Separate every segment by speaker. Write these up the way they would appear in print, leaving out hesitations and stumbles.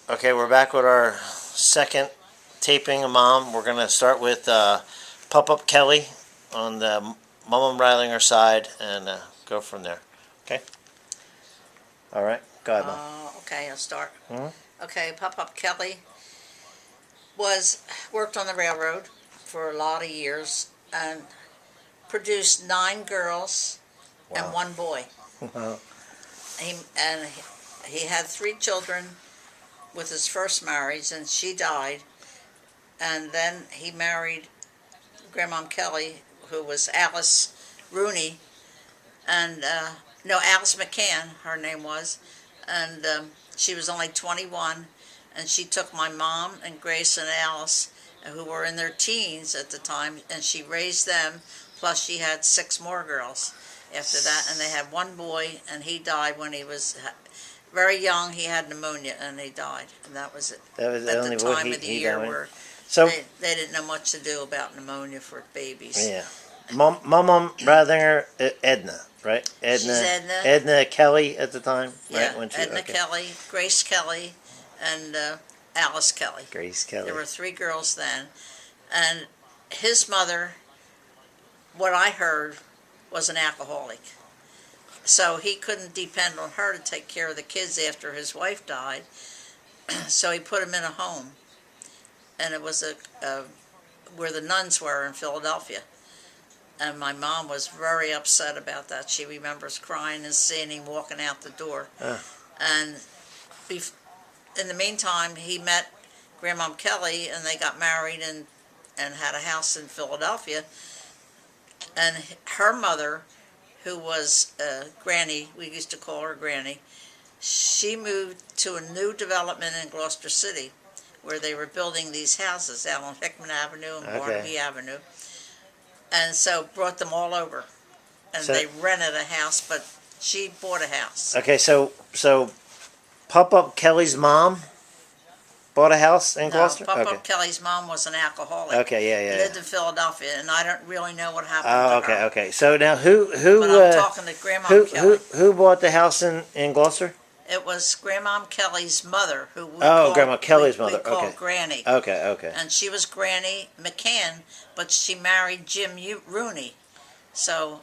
Speaker 1: Okay, we're back with our second taping of Mom. We're going to start with Pop-Up Kelly on the Mom Radlinger side and go from there. Okay? All right. Go ahead, Mom.
Speaker 2: Okay, I'll start.
Speaker 1: Mhm.
Speaker 2: Okay, Pop-Up Kelly worked on the railroad for a lot of years and produced 9 girls and
Speaker 1: Wow.
Speaker 2: 1 boy.
Speaker 1: Wow.
Speaker 2: He had 3 children with his first marriage, and she died. And then he married Grandmom Kelly, who was Alice Rooney, and no, Alice McCann, her name was, and she was only 21, and she took my mom and Grace and Alice, who were in their teens at the time, and she raised them, plus she had 6 more girls after that, and they had 1 boy, and he died when he was very young. He had pneumonia, and he died, and that was it.
Speaker 1: That was the
Speaker 2: At
Speaker 1: only
Speaker 2: the
Speaker 1: boy
Speaker 2: time of the year
Speaker 1: died.
Speaker 2: where
Speaker 1: So,
Speaker 2: they didn't know much to do about pneumonia for babies.
Speaker 1: yeah. Mom Radlinger, Edna, right?
Speaker 2: She's Edna.
Speaker 1: Edna Kelly at the time,
Speaker 2: Yeah,
Speaker 1: right? When she,
Speaker 2: Edna
Speaker 1: okay.
Speaker 2: Kelly, Grace Kelly, and Alice Kelly.
Speaker 1: Grace Kelly.
Speaker 2: There were 3 girls then. And his mother, what I heard, was an alcoholic. So he couldn't depend on her to take care of the kids after his wife died. So he put them in a home. And it was where the nuns were in Philadelphia. And my mom was very upset about that. She remembers crying and seeing him walking out the door. And in the meantime, he met Grandmom Kelly, and they got married and had a house in Philadelphia. And her mother, who was Granny, we used to call her Granny, she moved to a new development in Gloucester City, where they were building these houses out on Hickman Avenue and Barnaby Avenue. And so brought them all over. And they rented a house, but she bought a house.
Speaker 1: Okay, so Pop-Up Kelly's mom bought a house in Gloucester?
Speaker 2: No, Pop-Up
Speaker 1: Okay.
Speaker 2: Kelly's mom was an alcoholic.
Speaker 1: Okay, yeah.
Speaker 2: Lived in Philadelphia, and I don't really know what happened to her.
Speaker 1: Okay. So now who
Speaker 2: But I'm talking to Grandmom Kelly.
Speaker 1: who bought the house in Gloucester?
Speaker 2: It was Grandmom Kelly's mother, who
Speaker 1: Grandma Kelly's mother.
Speaker 2: We called
Speaker 1: Okay.
Speaker 2: Granny.
Speaker 1: Okay.
Speaker 2: And she was Granny McCann, but she married Jim Rooney. So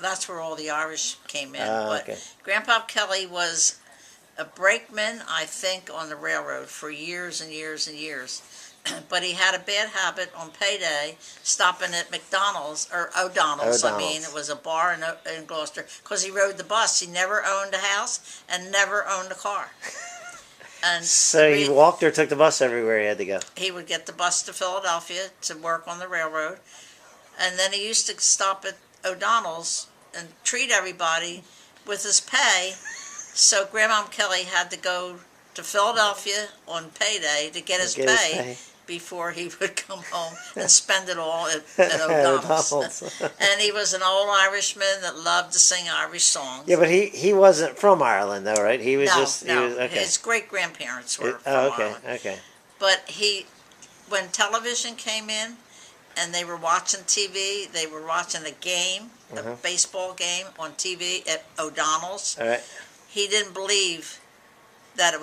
Speaker 2: that's where all the Irish came in.
Speaker 1: Okay.
Speaker 2: Grandpa Kelly was a brakeman, I think, on the railroad for years and years and years. But he had a bad habit on payday stopping at McDonald's, or O'Donnell's. I mean, it was a bar in Gloucester, because he rode the bus. He never owned a house and never owned a car. And
Speaker 1: so he walked or took the bus everywhere he had to go?
Speaker 2: He would get the bus to Philadelphia to work on the railroad. And then he used to stop at O'Donnell's and treat everybody with his pay. So Grandmom Kelly had to go to Philadelphia on payday to get his pay before he would come home and spend it all at O'Donnell's. And he was an old Irishman that loved to sing Irish songs.
Speaker 1: Yeah, but he wasn't from Ireland, though, right? He was
Speaker 2: okay. His great-grandparents were from Ireland.
Speaker 1: Okay.
Speaker 2: But when television came in and they were watching TV, they were watching a game, a baseball game on TV at O'Donnell's.
Speaker 1: All right.
Speaker 2: He didn't believe that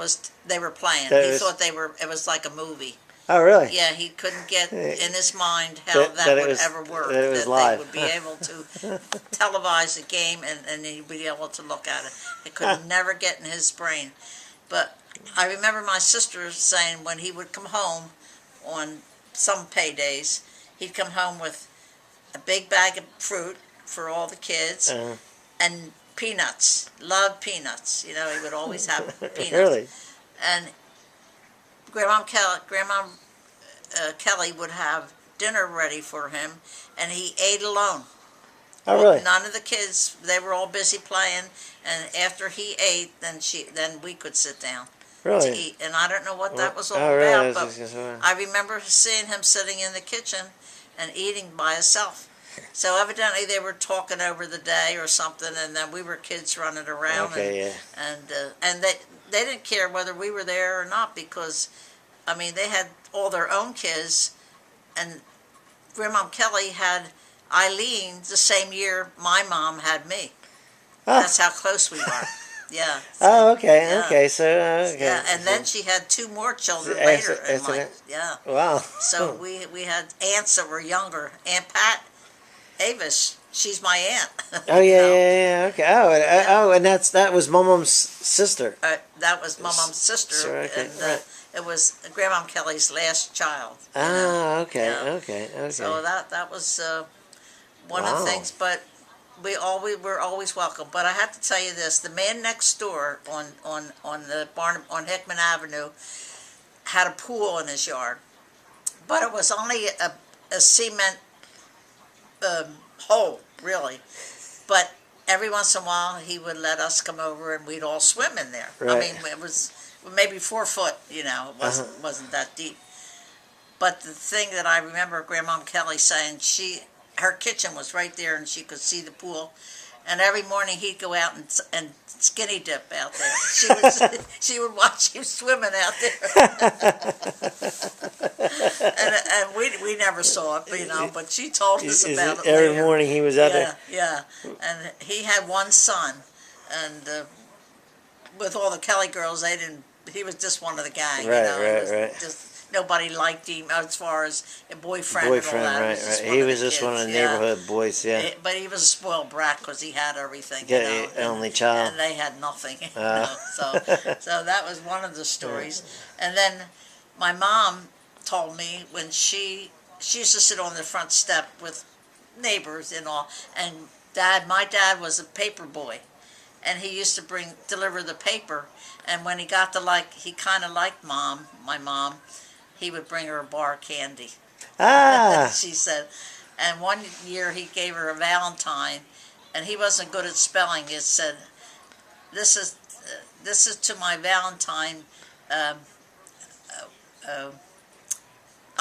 Speaker 2: they were playing. He thought it was like a movie.
Speaker 1: Oh, really?
Speaker 2: Yeah, he couldn't get in his mind how that would ever work.
Speaker 1: That it was live.
Speaker 2: They would be able to televise a game and he'd be able to look at it. It could never get in his brain. But I remember my sister saying when he would come home on some paydays, he'd come home with a big bag of fruit for all the kids and peanuts. Loved peanuts. You know, he would always have peanuts.
Speaker 1: Really?
Speaker 2: And Grandmom Kelly would have dinner ready for him, and he ate alone.
Speaker 1: Oh, really?
Speaker 2: None of the kids, they were all busy playing, and after he ate, then we could sit down to eat. And I don't know what that was all about, but I remember seeing him sitting in the kitchen and eating by himself. So evidently they were talking over the day or something, and then we were kids running around, and they didn't care whether we were there or not, because I mean they had all their own kids, and Grandmom Kelly had Eileen the same year my mom had me. That's how close we were. Yeah.
Speaker 1: Oh, okay,
Speaker 2: Yeah.
Speaker 1: okay. So, okay.
Speaker 2: Yeah, and then she had two more children later in life. Yeah.
Speaker 1: Wow.
Speaker 2: So we had aunts that were younger. Aunt Pat Avis, she's my aunt.
Speaker 1: Oh
Speaker 2: you
Speaker 1: yeah,
Speaker 2: know?
Speaker 1: yeah, yeah. Okay. Oh,
Speaker 2: Yeah.
Speaker 1: oh, and that was Mom's sister.
Speaker 2: That was my mom's sister,
Speaker 1: Sure, okay,
Speaker 2: and
Speaker 1: right.
Speaker 2: it was Grandma Kelly's last child.
Speaker 1: Ah, okay,
Speaker 2: Yeah.
Speaker 1: okay, okay.
Speaker 2: So that was one of the
Speaker 1: Wow.
Speaker 2: things, but we were always welcome. But I have to tell you this: the man next door on the on Hickman Avenue had a pool in his yard, but it was only a cement hole, really. But every once in a while, he would let us come over and we'd all swim in there. I
Speaker 1: Right.
Speaker 2: mean, it was maybe 4 foot. It wasn't that deep. But the thing that I remember Grandma Kelly saying, her kitchen was right there and she could see the pool. And every morning he'd go out and skinny dip out there. She would watch him swimming out there. and we never saw it, but she told us about it
Speaker 1: Every
Speaker 2: later.
Speaker 1: morning he was out there.
Speaker 2: Yeah. And he had one son, and with all the Kelly girls, he was just one of the gang.
Speaker 1: Right,
Speaker 2: It was
Speaker 1: right.
Speaker 2: Just, nobody liked him as far as a boyfriend and all that.
Speaker 1: Right. He was just one of the neighborhood boys, yeah.
Speaker 2: But he was a spoiled brat because he had everything.
Speaker 1: Yeah, only child.
Speaker 2: And they had nothing. So that was one of the stories. And then my mom told me when she used to sit on the front step with neighbors and all, and my dad was a paper boy, and he used to deliver the paper, and when he got he kind of liked my mom, he would bring her a bar of candy.
Speaker 1: Ah.
Speaker 2: She said, and one year he gave her a Valentine, and he wasn't good at spelling. It said, "This is to my Valentine.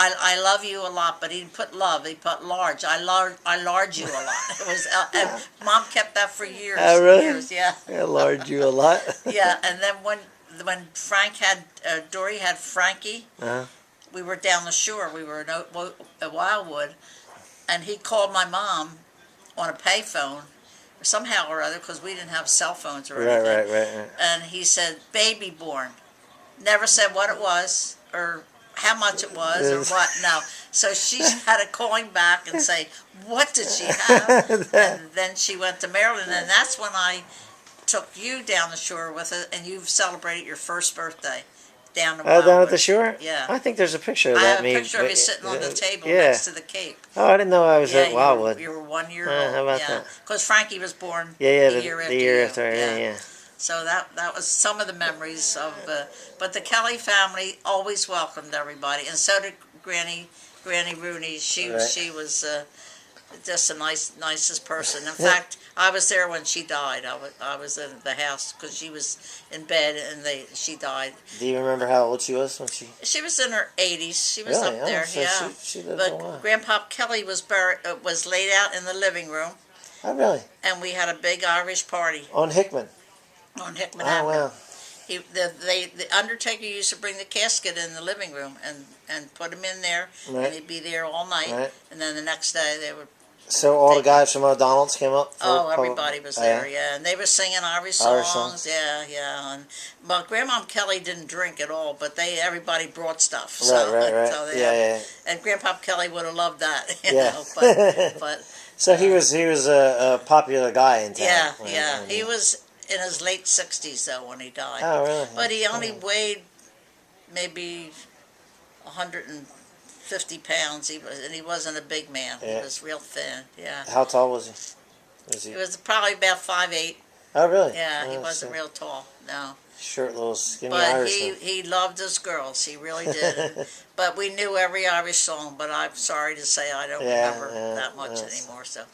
Speaker 2: I love you a lot," but he didn't put love. He put large. I large you a lot. It was, and Mom kept that for years.
Speaker 1: Oh, really?
Speaker 2: Years, yeah.
Speaker 1: I large you a lot.
Speaker 2: Yeah, and then when Frank had Dory had Frankie.
Speaker 1: Uh-huh.
Speaker 2: We were down the shore. We were in Wildwood, and he called my mom on a payphone, somehow or other, because we didn't have cell phones or anything.
Speaker 1: Right.
Speaker 2: And he said, "Baby born." Never said what it was or how much it was or what. No. So she had to call him back and say, "What did she have?" And then she went to Maryland, and that's when I took you down the shore with it, and you've celebrated your first birthday. Down
Speaker 1: at the shore?
Speaker 2: Yeah.
Speaker 1: I think there's a picture of
Speaker 2: I
Speaker 1: that.
Speaker 2: have a picture of you sitting on the table
Speaker 1: yeah.
Speaker 2: next to the Cape.
Speaker 1: Oh, I didn't know I was at Wildwood.
Speaker 2: You were 1 year old.
Speaker 1: How about that?
Speaker 2: Because Frankie was born
Speaker 1: the year after. Yeah.
Speaker 2: So that was some of the memories of. But the Kelly family always welcomed everybody, and so did Granny Rooney. She was just the nicest person. In fact, I was there when she died. I was in the house because she was in bed and she died.
Speaker 1: Do you remember how old she was when she?
Speaker 2: She was in her 80s. She was
Speaker 1: really?
Speaker 2: up there.
Speaker 1: So
Speaker 2: yeah.
Speaker 1: She lived
Speaker 2: but
Speaker 1: a while.
Speaker 2: Grandpa Kelly was laid out in the living room.
Speaker 1: Oh, really?
Speaker 2: And we had a big Irish party
Speaker 1: on Hickman.
Speaker 2: On Hickman Avenue.
Speaker 1: Wow.
Speaker 2: The undertaker used to bring the casket in the living room and put him in there,
Speaker 1: right.
Speaker 2: And he'd be there all night.
Speaker 1: Right.
Speaker 2: And then the next day they would.
Speaker 1: So all the guys from O'Donnell's came up?
Speaker 2: Everybody was there, yeah. And they were singing Irish songs. Yeah. But Grandma Kelly didn't drink at all, but everybody brought stuff. So,
Speaker 1: right.
Speaker 2: So and Grandpa Kelly would have loved that, you know. But
Speaker 1: so he was a popular guy in town.
Speaker 2: Yeah. He was in his late 60s, though, when he died.
Speaker 1: Oh, really?
Speaker 2: But he only weighed maybe 150 pounds. And he wasn't a big man.
Speaker 1: Yeah.
Speaker 2: He was real thin. Yeah.
Speaker 1: How tall was he?
Speaker 2: He was probably about 5'8".
Speaker 1: Oh, really?
Speaker 2: Yeah, he wasn't real tall. No.
Speaker 1: Short, little, skinny
Speaker 2: but
Speaker 1: Irishman.
Speaker 2: he loved his girls. He really did. But we knew every Irish song. But I'm sorry to say I don't remember that much anymore. So.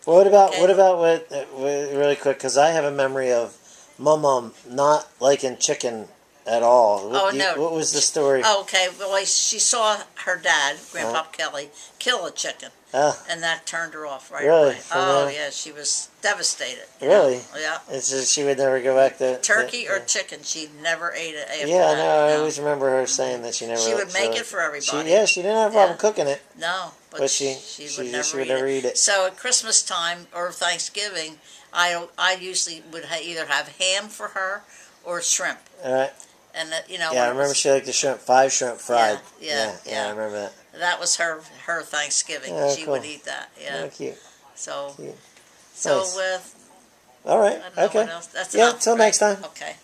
Speaker 1: What about really quick? Because I have a memory of Mum not liking chicken at all.
Speaker 2: Oh, no.
Speaker 1: What was the story?
Speaker 2: Oh, okay. Well, she saw her dad, Grandpa Kelly, kill a chicken, and that turned her off right
Speaker 1: Really?
Speaker 2: away. Oh, yeah, she was devastated.
Speaker 1: Really?
Speaker 2: Yeah.
Speaker 1: It's just she would never go back to
Speaker 2: Turkey or chicken, she never ate it after
Speaker 1: Yeah,
Speaker 2: that.
Speaker 1: no, I
Speaker 2: No.
Speaker 1: always remember her saying that she never.
Speaker 2: She would make it for
Speaker 1: She
Speaker 2: everybody.
Speaker 1: she didn't have a problem
Speaker 2: Yeah.
Speaker 1: cooking it,
Speaker 2: No,
Speaker 1: but she would never eat it.
Speaker 2: So at Christmas time or Thanksgiving, I usually would either have ham for her or shrimp.
Speaker 1: All right.
Speaker 2: And
Speaker 1: Yeah, I remember she liked the shrimp, 5 shrimp fried.
Speaker 2: Yeah,
Speaker 1: I remember that.
Speaker 2: That was her Thanksgiving.
Speaker 1: Yeah,
Speaker 2: She
Speaker 1: cool.
Speaker 2: would eat that. Yeah.
Speaker 1: Oh, cute.
Speaker 2: So
Speaker 1: Cute.
Speaker 2: so
Speaker 1: Nice.
Speaker 2: with
Speaker 1: All right.
Speaker 2: I don't know
Speaker 1: Okay.
Speaker 2: what else. That's
Speaker 1: Yeah.
Speaker 2: enough,
Speaker 1: Till
Speaker 2: right?
Speaker 1: next time.
Speaker 2: Okay.